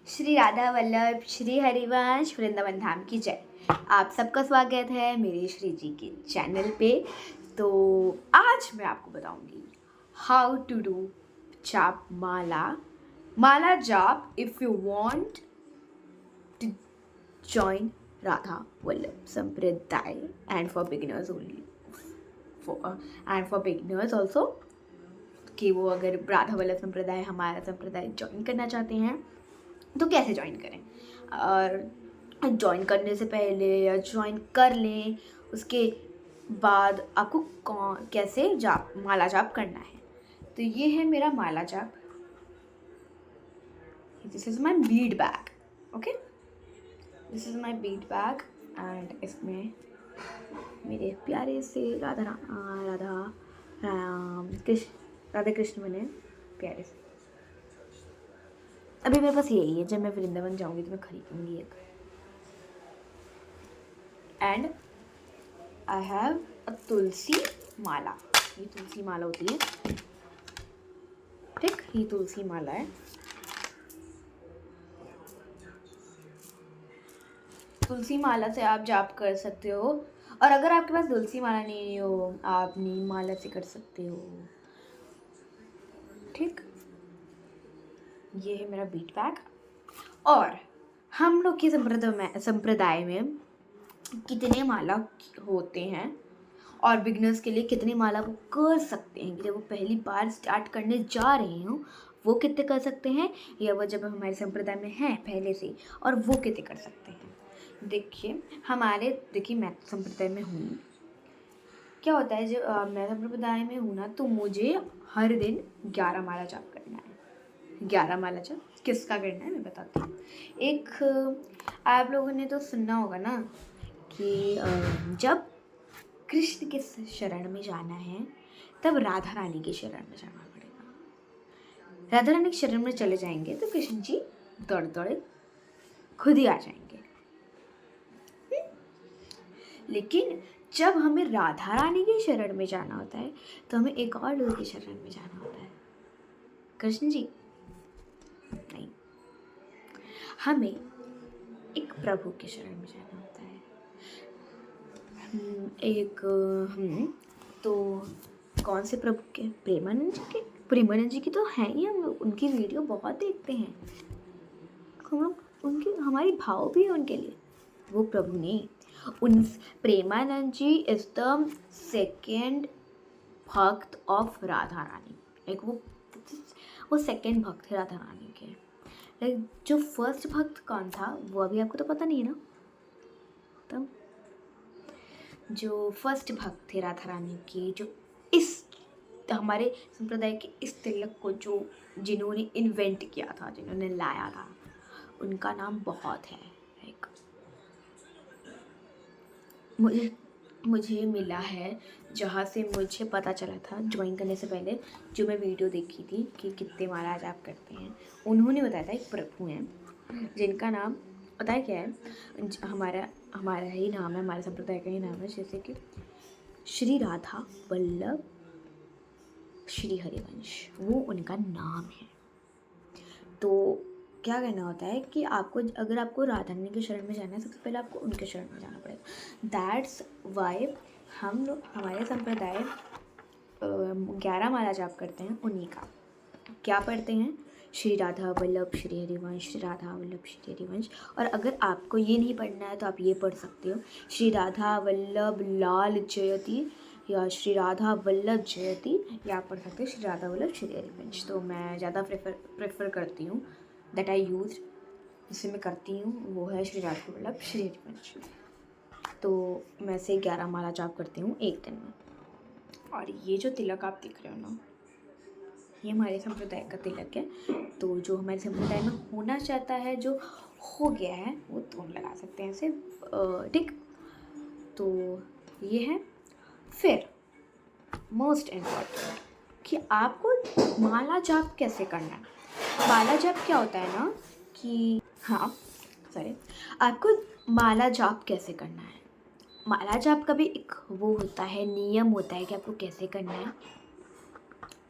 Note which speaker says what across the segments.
Speaker 1: श्री राधा वल्लभ श्री हरिवंश वृंदावन धाम की जय। आप सबका स्वागत है मेरे श्री जी के चैनल पे। तो आज मैं आपको बताऊंगी how to do jaap mala jaap if you want to join Radha Vallabh Sampradaya and for beginners only and for beginners also, कि वो अगर राधा वल्लभ संप्रदाय हमारा संप्रदाय ज्वाइन करना चाहते हैं तो कैसे ज्वाइन करें, और ज्वाइन करने से पहले या ज्वाइन कर लें उसके बाद आपको कैसे माला जाप करना है। तो ये है मेरा माला जाप। This is my Beed bag. Okay, this is my Beed bag and इसमें मेरे प्यारे से राधा कृष्ण बने प्यारे से। अभी मेरे पास यही है, जब मैं वृंदावन जाऊंगी तो मैं खरीदूंगी एक। एंड आई हैव अ तुलसी माला। ये तुलसी माला होती है, ठीक, ये तुलसी माला है। तुलसी माला से आप जाप कर सकते हो, और अगर आपके पास तुलसी माला नहीं हो आप नीम माला से कर सकते हो। ठीक, ये है मेरा बीट बैग। और हम लोग के संप्रदाय में कितने माला होते हैं और बिगनर्स के लिए कितनी माला वो कर सकते हैं, कि जब वो पहली बार स्टार्ट करने जा रहे हो वो कितने कर सकते हैं, या वो जब हमारे संप्रदाय में हैं पहले से और वो कितने कर सकते हैं। देखिए मैं संप्रदाय में हूँ। क्या होता है, जब मैं संप्रदाय में हूँ ना, तो मुझे हर दिन 11 माला जाप करना है। 11 माला जाप किसका करना है मैं बताती हूँ। एक आप लोगों ने तो सुनना होगा ना कि जब कृष्ण के शरण में जाना है तब राधा रानी के शरण में जाना पड़ेगा। राधा रानी के शरण में चले जाएंगे तो कृष्ण जी दौड़े खुद ही आ जाएंगे। लेकिन जब हमें राधा रानी के शरण में जाना होता है तो हमें एक और लोग के शरण में जाना होता है। कृष्ण जी नहीं, हमें एक प्रभु के शरण में जाना होता है। तो कौन से प्रभु के? प्रेमानंद जी की तो है ही, हम लोग उनकी वीडियो बहुत देखते हैं। हम लोग उनके, हमारी भाव भी है उनके लिए। वो प्रभु नहीं, उन प्रेमानंद जी इज द सेकेंड भक्त ऑफ राधा रानी। लाइक वो सेकेंड भक्त है राधा रानी के। लाइक जो फर्स्ट भक्त कौन था वो अभी आपको तो पता नहीं है ना। तब जो फर्स्ट भक्त थे राधा रानी के, जो इस हमारे संप्रदाय के इस तिलक को जिन्होंने इन्वेंट किया था, जिन्होंने लाया था, उनका नाम बहुत है। लाइक मुझे मिला है, जहाँ से मुझे पता चला था ज्वाइन करने से पहले, जो मैं वीडियो देखी थी कि कितने माला जाप करते हैं, उन्होंने बताया था एक प्रभु हैं जिनका नाम पता है क्या है, हमारा ही नाम है, हमारे संप्रदाय का ही नाम है, जैसे कि श्री राधा वल्लभ श्री हरिवंश, वो उनका नाम है। तो क्या कहना होता है कि अगर आपको राधा रानी के शरण में जाना है, सबसे पहले आपको उनके शरण में जाना पड़ेगा। दैट्स वाई हम लोग, हमारे संप्रदाय 11 माला जाप करते हैं। उन्हीं का क्या पढ़ते हैं? श्री राधा वल्लभ श्री हरिवंश, श्री राधा वल्लभ श्री हरिवंश। और अगर आपको ये नहीं पढ़ना है तो आप ये पढ़ सकते हो, श्री राधा वल्लभ लाल जयति, या श्री राधा वल्लभ जयति, या आप पढ़ सकते हो श्री राधा वल्लभ श्री हरिवंश। तो मैं ज़्यादा प्रेफर करती हूँ, दैट आई यूज, जिसे मैं करती हूँ वो है श्री राधा वल्लभ श्री हरिवंश। तो मैं से 11 माला जाप करती हूँ एक दिन में। और ये जो तिलक आप देख रहे हो ना, ये हमारे संप्रदाय का तिलक है। तो जो हमारे संप्रदाय में होना चाहता है, जो हो गया है, वो तो हम लगा सकते हैं ऐसे, ठीक। तो ये है। फिर मोस्ट इम्पॉर्टेंट कि आपको माला जाप कैसे करना है। माला जाप क्या होता है ना कि आपको माला जाप कैसे करना है। माला जाप का भी एक वो होता है, नियम होता है कि आपको कैसे करना है।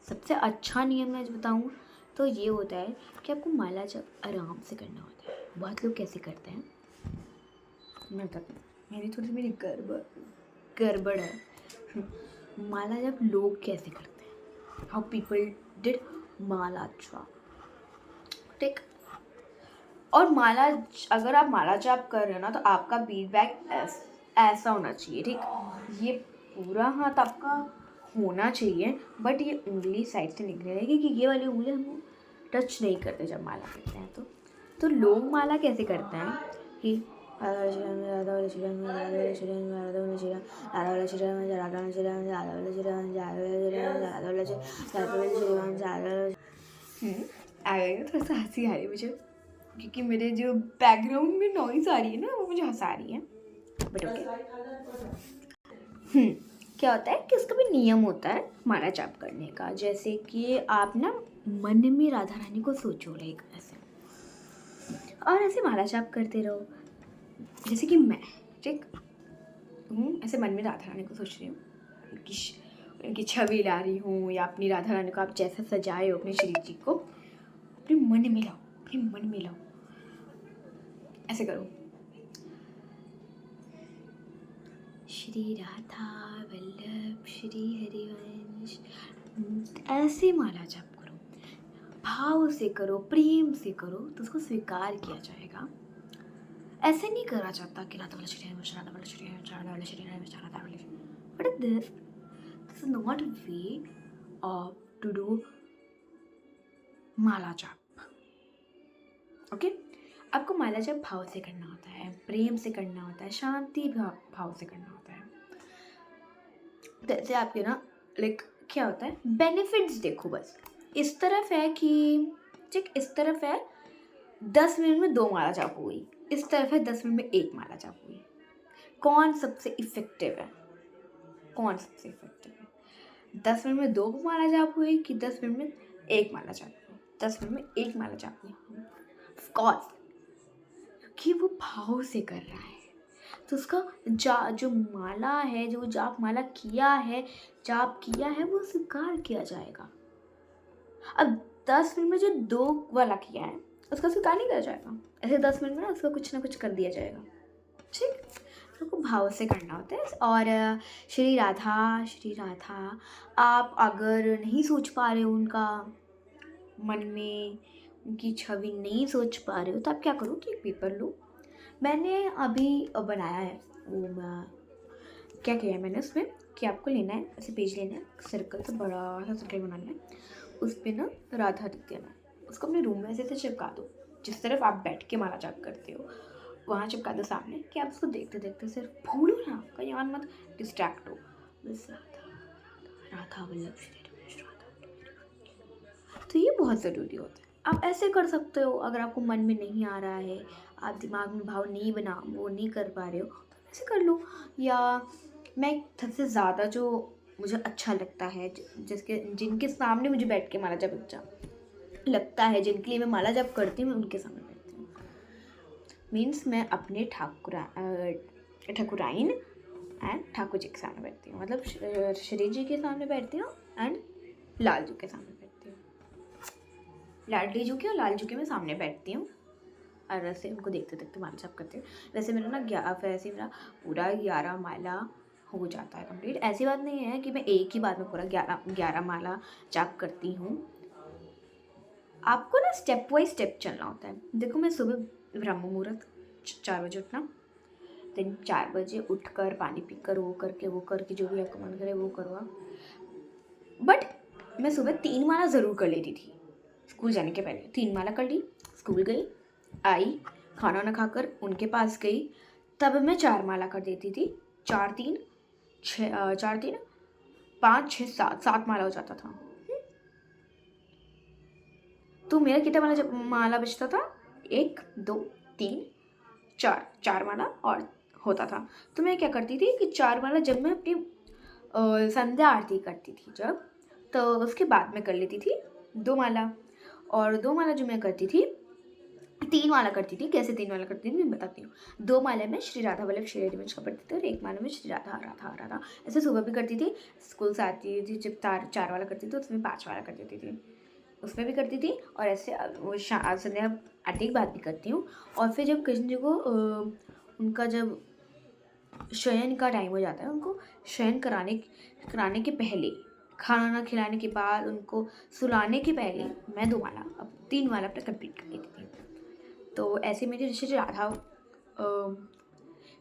Speaker 1: सबसे अच्छा नियम मैं बताऊँ तो ये होता है कि आपको माला जब आराम से करना होता है। बहुत लोग कैसे करते हैं मैं बताती हूँ, मेरी गड़बड़ है। माला जब लोग कैसे करते हैं, हाउ पीपल डिड माला जाप, ठीक। और माला, अगर आप माला जाप कर रहे हो ना तो आपका फीडबैक ऐसा होना चाहिए, ठीक। ये पूरा हाथ आपका होना चाहिए, बट ये उंगली साइड से निकले रहेगी कि ये वाली उंगली हम टच नहीं करते जब माला करते हैं। तो लोग माला कैसे करते हैं कि आ गई ना, थोड़ा सा हंसी आ रही है मुझे, क्योंकि मेरे जो बैकग्राउंड में नॉइज आ रही है ना वो मुझे हंसा रही है, बट ओके। क्या होता है कि उसका भी नियम होता है माला जाप करने का। जैसे कि आप ना मन में राधा रानी को सोचो लाइक ऐसे, और ऐसे माला जाप करते रहो। जैसे कि मैं, ठीक हूँ, ऐसे मन में राधा रानी को सोच रही हूँ, उनकी छवि ला रही हूँ, या अपनी राधा रानी को आप जैसे सजाए हो अपने श्री जी को अपने मन में लाओ, अपने मन में लाओ, ऐसे करो, श्री राधा वल्लभ श्री हरिवंश, ऐसे माला जाप करो, भाव से करो, प्रेम से करो, तो उसको स्वीकार किया जाएगा। ऐसे नहीं करा जाता कि राधा वाला श्री हरिवंश, राधा वाला श्री हरिवंश, राधा वाला श्री हरिवंश, राधा वाला Shri, but this is not way of to do mala jaap, okay. आपको माला जाप भाव से करना होता है, प्रेम से करना होता है, शांति भाव से करना होता है। जैसे आपके ना लाइक क्या होता है, बेनिफिट्स देखो, बस इस तरफ है कि ठीक, इस तरफ है 10 मिनट में 2 माला जाप हो गई, इस तरफ है 10 मिनट में 1 माला जाप हुई। कौन सबसे इफेक्टिव है, कौन सबसे इफेक्टिव है, 10 मिनट में 2 माला जाप हुई कि 10 मिनट में 1 माला जाप हुई? 10 मिनट में 1 माला जाप हुई, ऑफ कोर्स, क्योंकि वो भाव से कर रहा है, तो उसका जो माला है, जो जाप माला किया है, जाप किया है, वो स्वीकार किया जाएगा। अब 10 मिनट में जो 2 वाला किया है उसका स्वीकार नहीं किया जाएगा, ऐसे 10 मिनट में ना उसका कुछ ना कुछ कर दिया जाएगा, ठीक। तो भाव से करना होता है। और श्री राधा आप अगर नहीं सोच पा रहे हो, उनका मन में उनकी छवि नहीं सोच पा रहे हो, तो आप क्या करो कि एक पेपर लो, मैंने अभी बनाया है वो, क्या किया है मैंने उसमें कि आपको लेना है, ऐसे पेज लेना है, सर्कल से बड़ा सा सर्कल बनाना है, उस पर ना राधा लिख देना है, उसको अपने रूम में ऐसे चिपका दो, जिस तरफ आप बैठ के माला जाप करते हो वहाँ चिपका दो सामने, कि आप उसको देखते देखते सिर्फ भूलो ना, कहीं और मत डिस्ट्रैक्ट हो, बस राधा वल्लभ श्री रमेश राधा। तो ये बहुत ज़रूरी होता है। आप ऐसे कर सकते हो, अगर आपको मन में नहीं आ रहा है, आप दिमाग में भाव वो नहीं कर पा रहे हो, तो ऐसे कर लो। या मैं सबसे ज़्यादा जो मुझे अच्छा लगता है, जिनके सामने मुझे बैठ के माला जाप अच्छा लगता है, जिनके लिए मैं माला जाप करती हूँ, मैं उनके सामने बैठती हूँ। मीन्स मैं अपने ठाकुराइन एंड ठाकुर जी के सामने बैठती हूँ, मतलब श्री जी के सामने बैठती हूँ एंड लाल जी के सामने बैठती हूँ, लाडली जी के और लाल जी के मैं सामने बैठती हूँ, और वैसे उनको देखते देखते माला जाप करती हूँ। वैसे मेरा ना वैसे मेरा पूरा 11 माला हो जाता है कंप्लीट। ऐसी बात नहीं है कि मैं एक ही बार में पूरा 11 माला जाप करती हूँ। आपको ना स्टेप वाइज स्टेप चलना होता है। देखो, मैं सुबह ब्रह्म मुहूर्त 4 बजे उठना, दिन 4 बजे उठकर पानी पीकर वो करके जो भी आपको मन करे वो करो आप। बट मैं सुबह 3 माला ज़रूर कर लेती थी स्कूल जाने के पहले। 3 माला कर ली, स्कूल गई, आई, खाना वाना खाकर उनके पास गई, तब मैं 4 माला कर देती थी। 4 3 5 6 7 माला हो जाता था। तो मेरा कितना माला बचता था? 1 2 3 4 माला और होता था। तो मैं क्या करती थी कि 4 माला जब मैं अपनी संध्या आरती करती थी जब, तो उसके बाद में कर लेती थी 2 माला। और 2 माला जो मैं करती थी, 3 माला करती थी। कैसे 3 माला करती थी मैं बताती हूँ। 2 माला में श्री राधा वल्लभ श्री हरिवंश का पढ़ती थी, और 1 माला में श्री राधा राधा राधा। ऐसे सुबह भी करती थी, स्कूल से आती थी जब 4 माला करती थी तो उसमें 5 माला कर देती थी। उसमें भी करती थी और ऐसे संध्या आरती की बात भी करती हूँ। और फिर जब कृष्ण जी को उनका जब शयन का टाइम हो जाता है, उनको शयन कराने के पहले, खाना खिलाने के बाद, उनको सुलाने के पहले मैं 2 माला, अब 3 माला अपना कंप्लीट कर लेती थी। तो ऐसे मेरे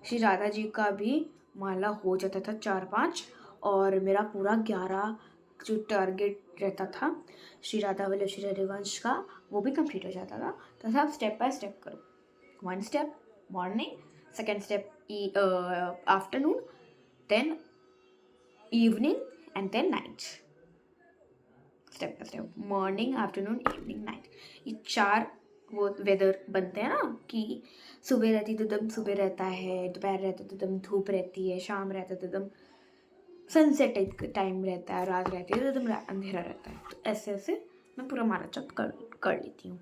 Speaker 1: श्री राधा जी का भी माला हो जाता था 4-5, और मेरा पूरा 11 जो टारगेट रहता था श्री राधा वल्लभ श्री हरिवंश का, वो भी कंप्लीट हो जाता था। तो सब स्टेप बाय स्टेप करो। 1 step morning, 2nd step afternoon, then evening and then night. Step by step, morning, afternoon, evening, night, ये 4 वो वेदर बनते हैं ना, कि सुबह रहती तो एकदम सुबह रहता है, दोपहर रहता तो एकदम धूप रहती है, शाम रहता तो एकदम सनसेट टाइम रहता है, रात रहती है तो एकदम अंधेरा रहता है। तो ऐसे ऐसे मैं पूरा माला जप कर लेती हूँ।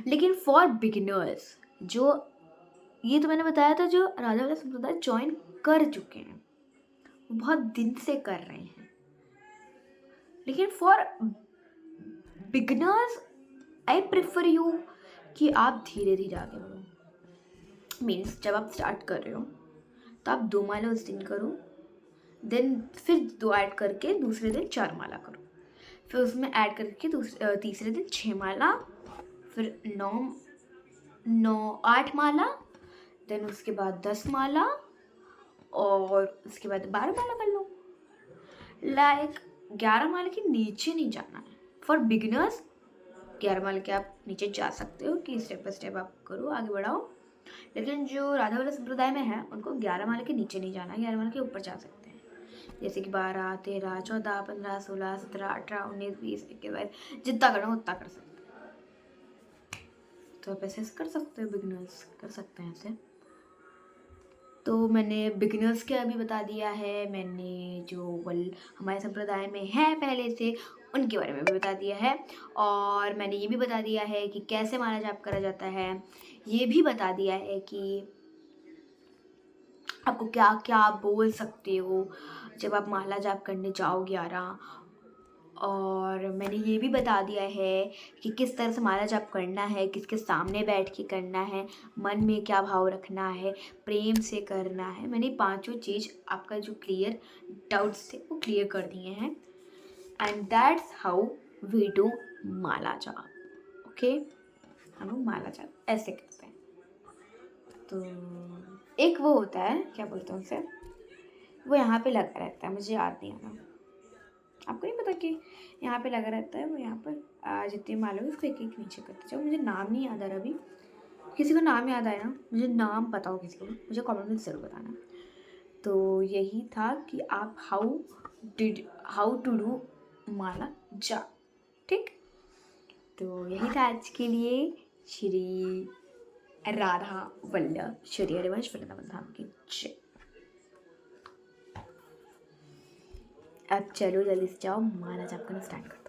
Speaker 1: लेकिन फॉर बिगिनर्स, जो ये तो मैंने बताया था, जो राधा वाला संप्रदाय ज्वाइन कर चुके हैं, वो बहुत दिन से कर रहे हैं। लेकिन for beginners I prefer you कि आप धीरे धीरे आगे बढ़ो। मीन्स जब आप स्टार्ट कर रहे हो तो आप 2 माला उस दिन करो, देन फिर 2 ऐड करके दूसरे दिन 4 माला करो, फिर उसमें ऐड करके तीसरे दिन 6 माला, फिर 8 माला, देन उसके बाद 10 माला, और उसके बाद 12 माला कर लो। 11 माला के नीचे नहीं जाना है। फॉर बिगिनर्स 11 माला के आप नीचे जा सकते हो, कि स्टेप बाय स्टेप आप करो, आगे बढ़ाओ। लेकिन जो राधा वाला संप्रदाय में है, उनको 11 माला के नीचे नहीं जाना, 11 माला के ऊपर जा सकते हैं। जैसे कि 12, 13, 14, 15, 16, 17, 18, 19, 20, 21, जितना करना उतना कर सकते हैं। तो आप ऐसे कर सकते हो, बिगिनर्स कर सकते हैं ऐसे। तो मैंने बिगिनर्स के अभी बता दिया है, मैंने जो हमारे संप्रदाय में है पहले से, उनके बारे में भी बता दिया है, और मैंने ये भी बता दिया है कि कैसे माला जाप करा जाता है। ये भी बता दिया है कि आपको क्या क्या आप बोल सकते हो जब आप माला जाप करने जाओ 11। और मैंने ये भी बता दिया है कि किस तरह से माला जाप करना है, किसके सामने बैठ के करना है, मन में क्या भाव रखना है, प्रेम से करना है। मैंने 5 चीज़ आपका जो क्लियर डाउट्स थे वो क्लियर कर दिए हैं। And that's how we do mala jaap. Okay, हम लोग माला जाप ऐसे करते हैं। तो एक वो होता है, क्या बोलते हैं उसे, वो यहाँ पे लगा रहता है, मुझे याद नहीं आ रहा, आपको नहीं पता कि यहाँ पे लगा रहता है, वो यहाँ पर जितनी माला है उसको एक एक नीचे करते जाओ। मुझे नाम नहीं याद आ रहा अभी, किसी को नाम याद आया ना, मुझे नाम पता हो किसी को, मुझे कमेंट में ज़रूर बताना। तो यही था कि आप हाउ टू डू माला जाप, ठीक। तो यही था आज के लिए। श्री राधा वल्लभ श्री हरिवंश वृंदावन धाम की जय। अब चलो जल्दी से जाओ, माला जाप करना स्टार्ट करो।